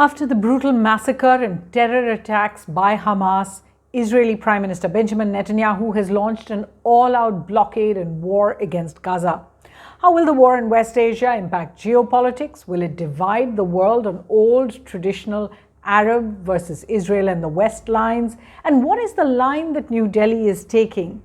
After the brutal massacre and terror attacks by Hamas, Israeli Prime Minister Benjamin Netanyahu has launched an all-out blockade and war against Gaza. How will the war in West Asia impact geopolitics? Will it divide the world on old traditional Arab versus Israel and the West lines? And what is the line that New Delhi is taking?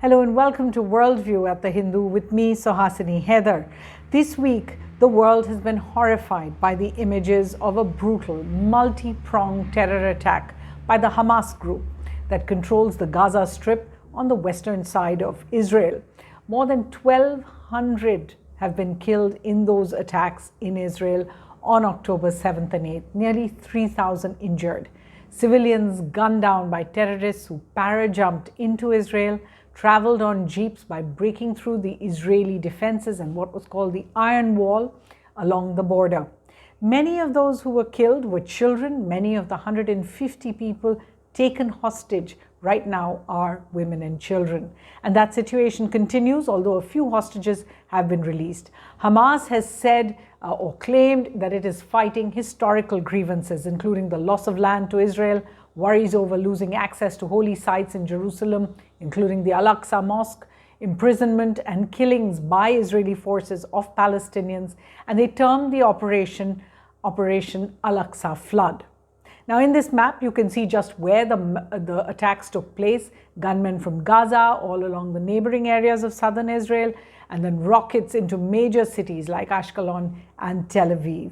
Hello and welcome to Worldview at The Hindu with me, Suhasini, Haidar. This week, the world has been horrified by the images of a brutal, multi-pronged terror attack by the Hamas group that controls the Gaza Strip on the western side of Israel. More than 1,200 have been killed in those attacks in Israel on October 7th and 8th, nearly 3,000 injured. Civilians gunned down by terrorists who parajumped into Israel, traveled on jeeps by breaking through the Israeli defenses and what was called the Iron Wall along the border. Many of those who were killed were children. Many of the 150 people taken hostage right now are women and children. And that situation continues, although a few hostages have been released. Hamas has said or claimed that it is fighting historical grievances, including the loss of land to Israel, worries over losing access to holy sites in Jerusalem, including the Al-Aqsa Mosque, imprisonment and killings by Israeli forces of Palestinians, and they termed the Operation Al-Aqsa Flood. Now in this map, you can see just where the attacks took place. Gunmen from Gaza, all along the neighboring areas of southern Israel, and then rockets into major cities like Ashkelon and Tel Aviv.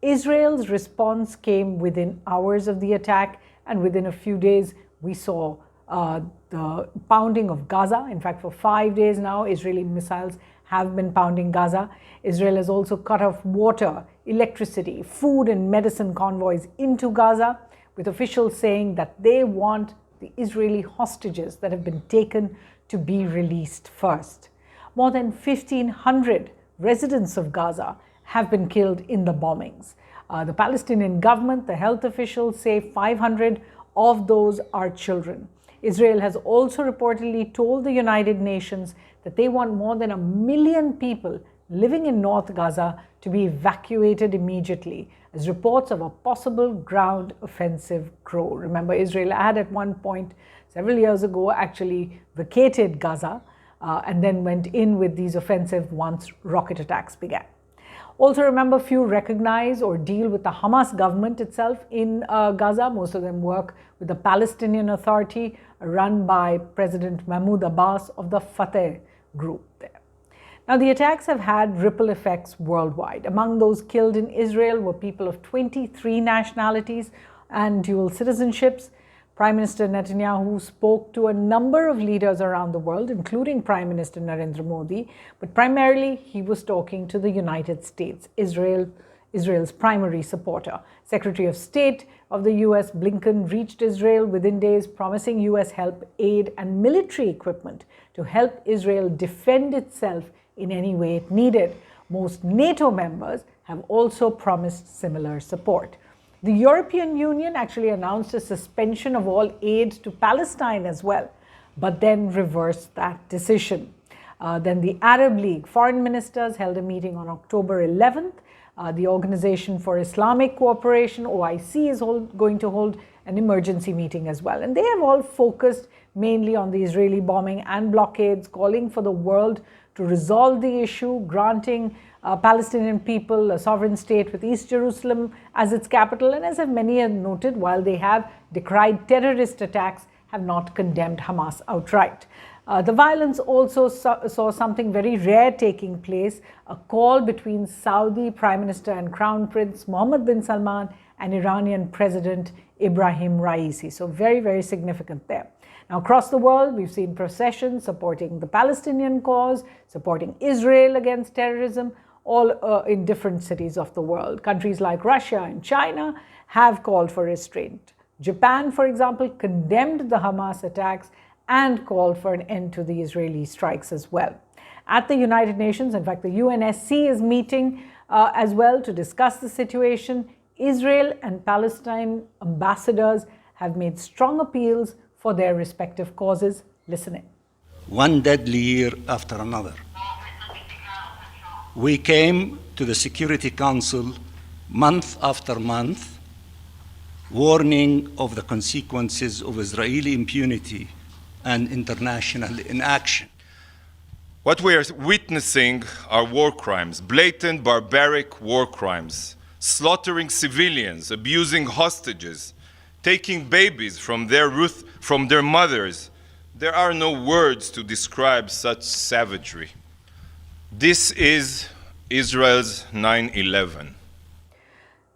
Israel's response came within hours of the attack, and within a few days, we saw the pounding of Gaza. In fact, for 5 days now, Israeli missiles have been pounding Gaza. Israel has also cut off water, electricity, food and medicine convoys into Gaza, with officials saying that they want the Israeli hostages that have been taken to be released first. More than 1,500 residents of Gaza have been killed in the bombings. The Palestinian government, the health officials say 500 of those are children. Israel has also reportedly told the United Nations that they want more than 1 million people living in North Gaza to be evacuated immediately as reports of a possible ground offensive grow. Remember, Israel had at one point several years ago actually vacated Gaza and then went in with these offensive once rocket attacks began. Also remember, few recognize or deal with the Hamas government itself in Gaza. Most of them work with the Palestinian Authority run by President Mahmoud Abbas of the Fatah group there. Now, the attacks have had ripple effects worldwide. Among those killed in Israel were people of 23 nationalities and dual citizenships. Prime Minister Netanyahu spoke to a number of leaders around the world, including Prime Minister Narendra Modi, but primarily he was talking to the United States, Israel's primary supporter. Secretary of State of the US, Blinken, reached Israel within days, promising US help, aid and military equipment to help Israel defend itself in any way it needed. Most NATO members have also promised similar support. The European Union actually announced a suspension of all aid to Palestine as well, but then reversed that decision. Then the Arab League foreign ministers held a meeting on October 11th. The Organization for Islamic Cooperation, OIC, is going to hold an emergency meeting as well. And they have all focused mainly on the Israeli bombing and blockades, calling for the world to resolve the issue, granting Palestinian people a sovereign state with East Jerusalem as its capital. And as many have noted, while they have decried terrorist attacks, have not condemned Hamas outright. The violence also saw something very rare taking place, a call between Saudi Prime Minister and Crown Prince Mohammed bin Salman and Iranian President Ibrahim Raisi. So very, very significant there. Now, across the world, we've seen processions supporting the Palestinian cause, supporting Israel against terrorism, all in different cities of the world. Countries like Russia and China have called for restraint. Japan, for example, condemned the Hamas attacks and called for an end to the Israeli strikes as well. At the United Nations, in fact, the UNSC is meeting as well to discuss the situation. Israel and Palestine ambassadors have made strong appeals for their respective causes. Listen in. One deadly year after another. We came to the Security Council month after month, warning of the consequences of Israeli impunity and international inaction. What we are witnessing are war crimes, blatant, barbaric war crimes, slaughtering civilians, abusing hostages, taking babies from their mothers. There are no words to describe such savagery. This is Israel's 9/11.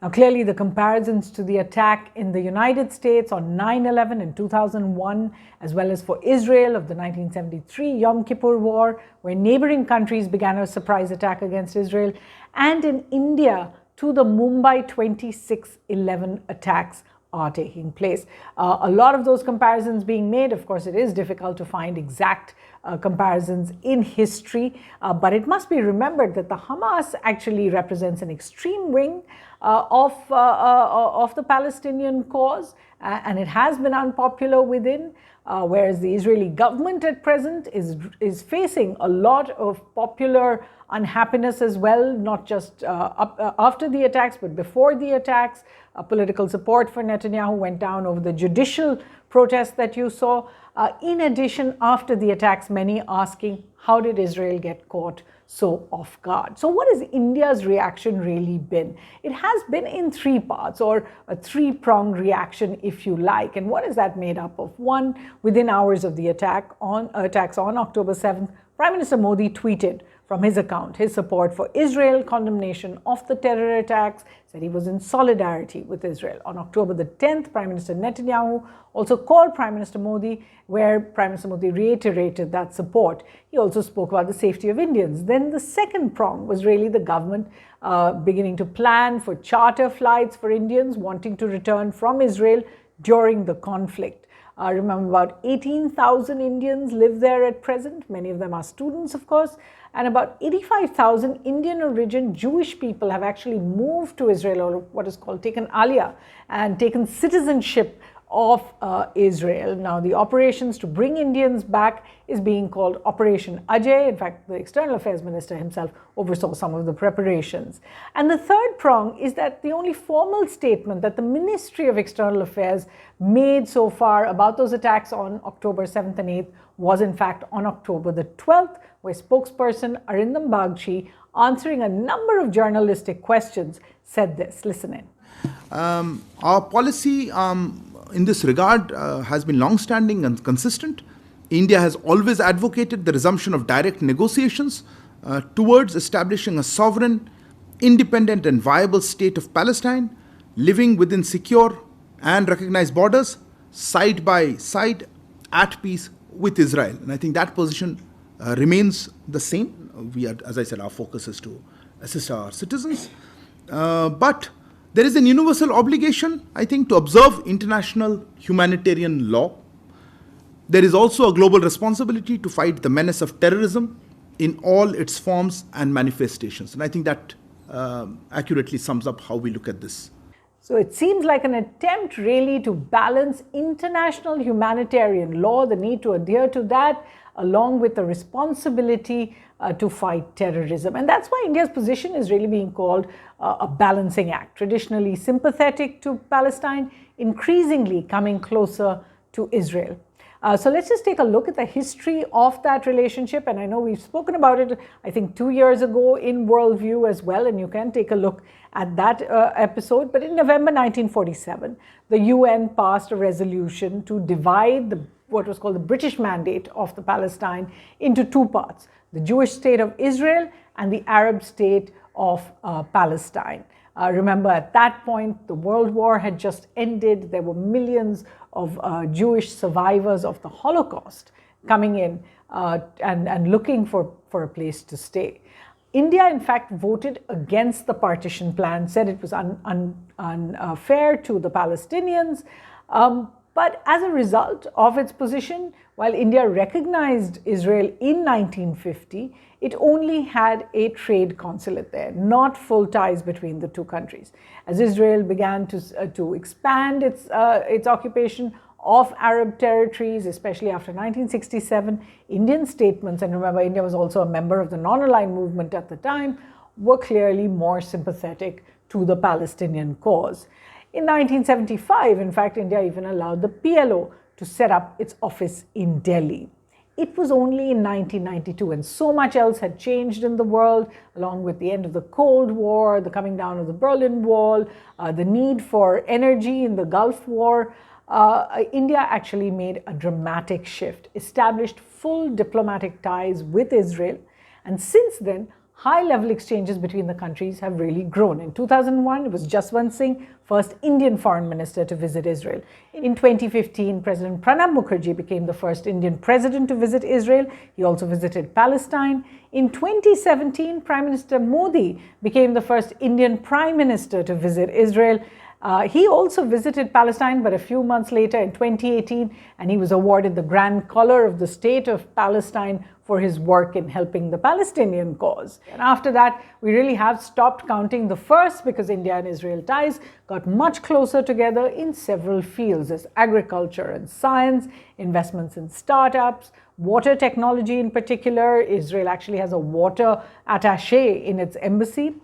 Now, clearly, the comparisons to the attack in the United States on 9/11 in 2001, as well as for Israel of the 1973 Yom Kippur War, where neighboring countries began a surprise attack against Israel, and in India to the Mumbai 26/11 attacks are taking place. A lot of those comparisons being made. Of course, it is difficult to find exact comparisons in history, but it must be remembered that the Hamas actually represents an extreme wing of the Palestinian cause, and it has been unpopular within, whereas the Israeli government at present is facing a lot of popular unhappiness as well, not just after the attacks, but before the attacks. Political support for Netanyahu went down over the judicial protests that you saw. In addition, after the attacks, many asking, how did Israel get caught so off guard? So what has India's reaction really been? It has been in three parts, or a three-pronged reaction, if you like. And what is that made up of? One, within hours of the attacks on October 7th, Prime Minister Modi tweeted from his account his support for Israel, condemnation of the terror attacks, said he was in solidarity with Israel. On October the 10th, Prime Minister Netanyahu also called Prime Minister Modi, where Prime Minister Modi reiterated that support. He also spoke about the safety of Indians. Then the second prong was really the government beginning to plan for charter flights for Indians wanting to return from Israel during the conflict. Remember, about 18,000 Indians live there at present. Many of them are students, of course. And about 85,000 Indian origin Jewish people have actually moved to Israel, or what is called taken aliyah, and taken citizenship of Israel. Now, the operations to bring Indians back is being called Operation Ajay. In fact, the External Affairs Minister himself oversaw some of the preparations. And the third prong is that the only formal statement that the Ministry of External Affairs made so far about those attacks on October 7th and 8th was in fact on October the 12th, where spokesperson Arindam Bagchi, answering a number of journalistic questions, said this. Listen in. Our policy in this regard has been long-standing and consistent. India has always advocated the resumption of direct negotiations towards establishing a sovereign, independent and viable state of Palestine, living within secure and recognized borders, side by side, at peace with Israel. And I think that position remains the same. We are, as I said, our focus is to assist our citizens. But there is an universal obligation, I think, to observe international humanitarian law. There is also a global responsibility to fight the menace of terrorism in all its forms and manifestations. And I think that accurately sums up how we look at this. So it seems like an attempt really to balance international humanitarian law, the need to adhere to that, along with the responsibility to fight terrorism. And that's why India's position is really being called a balancing act. Traditionally sympathetic to Palestine, increasingly coming closer to Israel. So let's just take a look at the history of that relationship. And I know we've spoken about it, I think 2 years ago in Worldview as well, and you can take a look at that episode. But in November 1947, the UN passed a resolution to divide what was called the British Mandate of the Palestine into two parts: the Jewish state of Israel and the Arab state of Palestine. Remember, at that point, the World War had just ended. There were millions of Jewish survivors of the Holocaust coming in and looking for a place to stay. India, in fact, voted against the partition plan, said it was unfair to the Palestinians. But as a result of its position, while India recognized Israel in 1950, it only had a trade consulate there, not full ties between the two countries. As Israel began to expand its occupation of Arab territories, especially after 1967. Indian statements, and remember, India was also a member of the non-aligned movement at the time, were clearly more sympathetic to the Palestinian cause. In 1975, in fact, India even allowed the PLO to set up its office in Delhi. It was only in 1992, and so much else had changed in the world, along with the end of the Cold War, the coming down of the Berlin Wall, the need for energy in the Gulf War. India actually made a dramatic shift, established full diplomatic ties with Israel, and since then, high-level exchanges between the countries have really grown. In 2001, it was Jaswant Singh, first Indian foreign minister to visit Israel. In 2015, President Pranab Mukherjee became the first Indian president to visit Israel. He also visited Palestine. In 2017, Prime Minister Modi became the first Indian prime minister to visit Israel. He also visited Palestine, but a few months later in 2018, and he was awarded the Grand Collar of the State of Palestine for his work in helping the Palestinian cause. And after that, we really have stopped counting the first because India and Israel ties got much closer together in several fields as agriculture and science, investments in startups, water technology in particular. Israel actually has a water attaché in its embassy.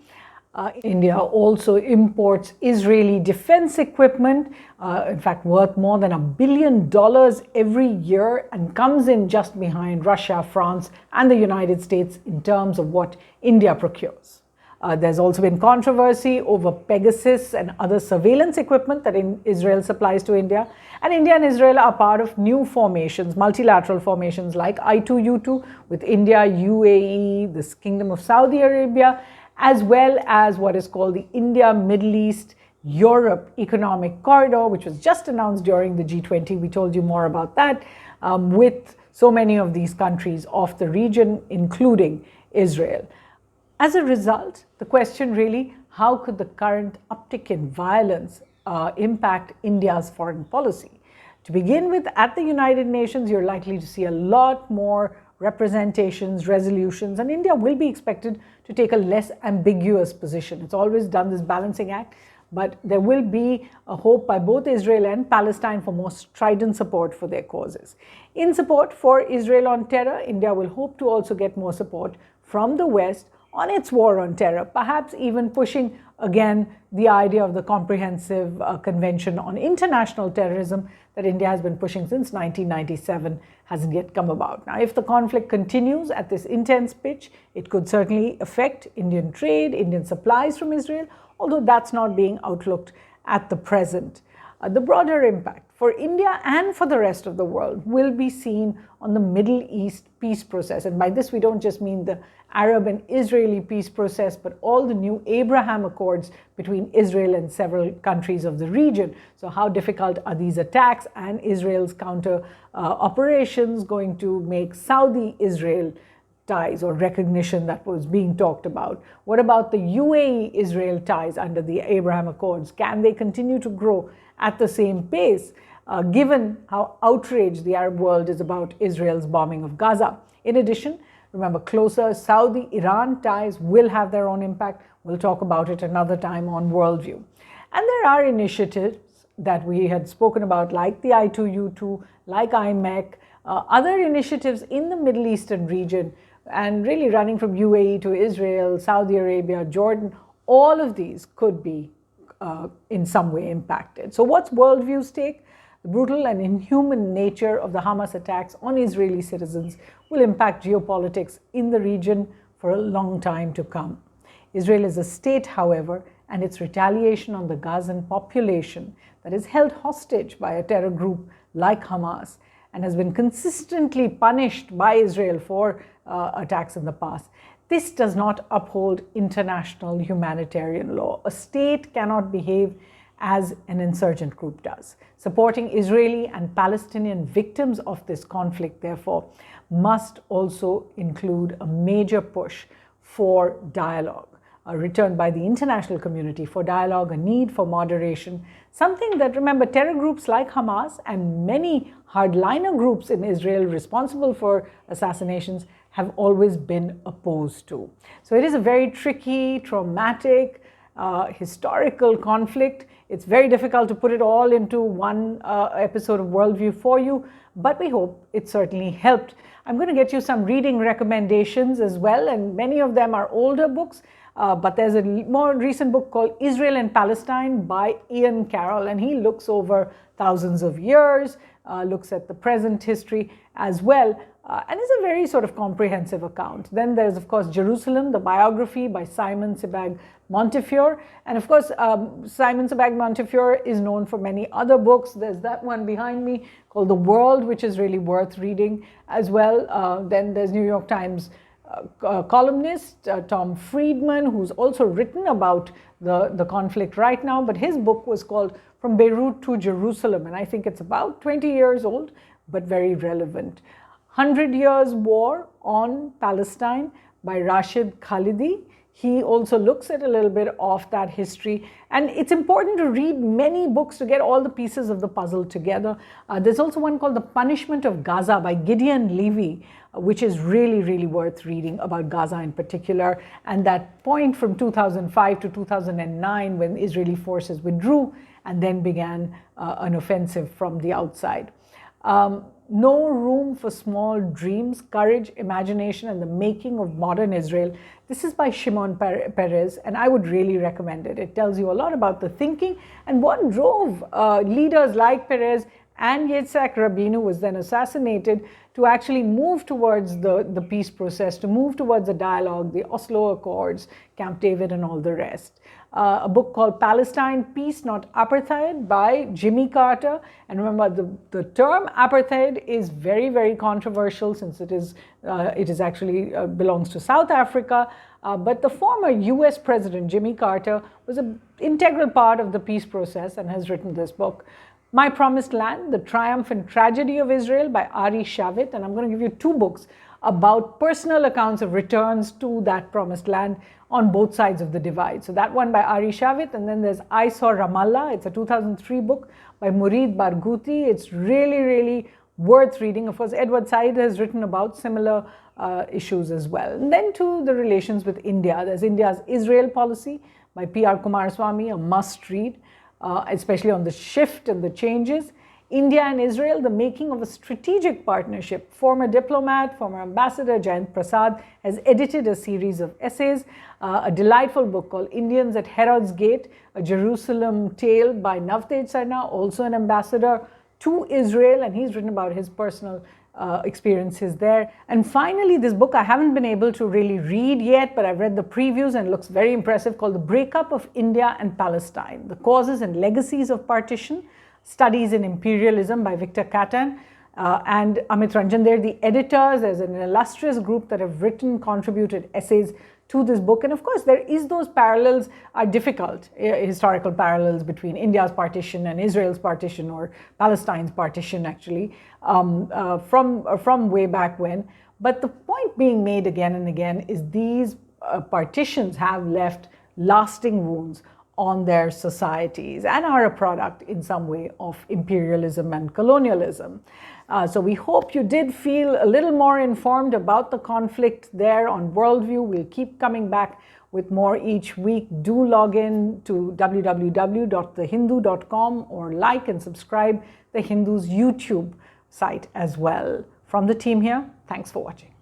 India also imports Israeli defense equipment, in fact worth more than $1 billion every year, and comes in just behind Russia, France, and the United States in terms of what India procures. There's also been controversy over Pegasus and other surveillance equipment that Israel supplies to India. And India and Israel are part of new formations, multilateral formations like I2U2 with India, UAE, the Kingdom of Saudi Arabia, as well as what is called the India, Middle East, Europe Economic Corridor, which was just announced during the G20. We told you more about that, with so many of these countries of the region, including Israel. As a result, the question really, how could the current uptick in violence impact India's foreign policy? To begin with, at the United Nations, you're likely to see a lot more representations, resolutions, and India will be expected to take a less ambiguous position. It's always done this balancing act, but there will be a hope by both Israel and Palestine for more strident support for their causes. In support for Israel on terror, India will hope to also get more support from the West on its war on terror, perhaps even pushing again the idea of the comprehensive convention on international terrorism that India has been pushing since 1997 hasn't yet come about. Now, if the conflict continues at this intense pitch, it could certainly affect Indian trade, Indian supplies from Israel, although that's not being outlooked at the present. The broader impact for India and for the rest of the world will be seen on the Middle East peace process. And by this, we don't just mean the Arab and Israeli peace process, but all the new Abraham Accords between Israel and several countries of the region. So how difficult are these attacks and Israel's counter operations going to make Saudi-Israel ties or recognition that was being talked about? What about the UAE-Israel ties under the Abraham Accords? Can they continue to grow at the same pace, given how outraged the Arab world is about Israel's bombing of Gaza? In addition, remember, closer Saudi-Iran ties will have their own impact. We'll talk about it another time on Worldview. And there are initiatives that we had spoken about, like the I2U2, like IMEC, other initiatives in the Middle Eastern region, and really running from UAE to Israel, Saudi Arabia, Jordan. All of these could be in some way impacted. So what's Worldview's take? The brutal and inhuman nature of the Hamas attacks on Israeli citizens will impact geopolitics in the region for a long time to come. Israel is a state, however, and its retaliation on the Gazan population that is held hostage by a terror group like Hamas and has been consistently punished by Israel for attacks in the past. This does not uphold international humanitarian law. A state cannot behave as an insurgent group does. Supporting Israeli and Palestinian victims of this conflict, therefore, must also include a major push for dialogue, a return by the international community for dialogue, a need for moderation, something that, remember, terror groups like Hamas and many hardliner groups in Israel responsible for assassinations have always been opposed to. So it is a very tricky, traumatic, historical conflict. It's very difficult to put it all into one episode of Worldview for you, but we hope it certainly helped. I'm going to get you some reading recommendations as well, and many of them are older books, but there's a more recent book called Israel and Palestine by Ian Carroll, and he looks over thousands of years, looks at the present history as well, and is a very sort of comprehensive account. Then there's, of course, Jerusalem, the biography by Simon Sebag Montefiore. And of course, Simon Sebag Montefiore is known for many other books. There's that one behind me called The World, which is really worth reading as well. Then there's New York Times columnist Tom Friedman, who's also written about the conflict right now, but his book was called From Beirut to Jerusalem, and I think it's about 20 years old, but very relevant. 100 Years War on Palestine by Rashid Khalidi. He also looks at a little bit of that history, and it's important to read many books to get all the pieces of the puzzle together. There's also one called The Punishment of Gaza by Gideon Levy, which is really, really worth reading, about Gaza in particular, and that point from 2005 to 2009 when Israeli forces withdrew and then began an offensive from the outside. No Room for Small Dreams, Courage, Imagination, and the Making of Modern Israel. This is by Shimon Peres, and I would really recommend it. It tells you a lot about the thinking and what drove leaders like Peres and Yitzhak Rabin, who was then assassinated, to actually move towards the peace process, to move towards the dialogue, the Oslo Accords, Camp David, and all the rest. A book called Palestine, Peace Not Apartheid by Jimmy Carter. And remember, the term apartheid is very, very controversial, since it is actually belongs to South Africa. But the former US President Jimmy Carter was an integral part of the peace process and has written this book. My Promised Land, The Triumph and Tragedy of Israel by Ari Shavit. And I'm going to give you two books about personal accounts of returns to that promised land on both sides of the divide. So that one by Ari Shavit, and then there's I Saw Ramallah. It's a 2003 book by Murid Barghouti. It's really, really worth reading. Of course, Edward Said has written about similar issues as well. And then to the relations with India. There's India's Israel Policy by P.R. Kumaraswamy, a must read, especially on the shift and the changes. India and Israel, the making of a strategic partnership. Former diplomat, former ambassador Jayant Prasad has edited a series of essays, a delightful book called Indians at Herod's Gate, a Jerusalem tale by Navtej Sarna, also an ambassador to Israel, and he's written about his personal experiences there. And finally, this book I haven't been able to really read yet, but I've read the previews and it looks very impressive, called The Breakup of India and Palestine, The Causes and Legacies of Partition, Studies in Imperialism by Victor Catan and Amit Ranjan. They're the editors. There's an illustrious group that have written, contributed essays to this book. And of course, there is those parallels are difficult, historical parallels between India's partition and Israel's partition, or Palestine's partition actually, from way back when. But the point being made again and again is these partitions have left lasting wounds on their societies and are a product in some way of imperialism and colonialism. So we hope you did feel a little more informed about the conflict there on Worldview. We'll keep coming back with more each week. Do log in to www.thehindu.com or like and subscribe The Hindu's YouTube site as well. From the team here, thanks for watching.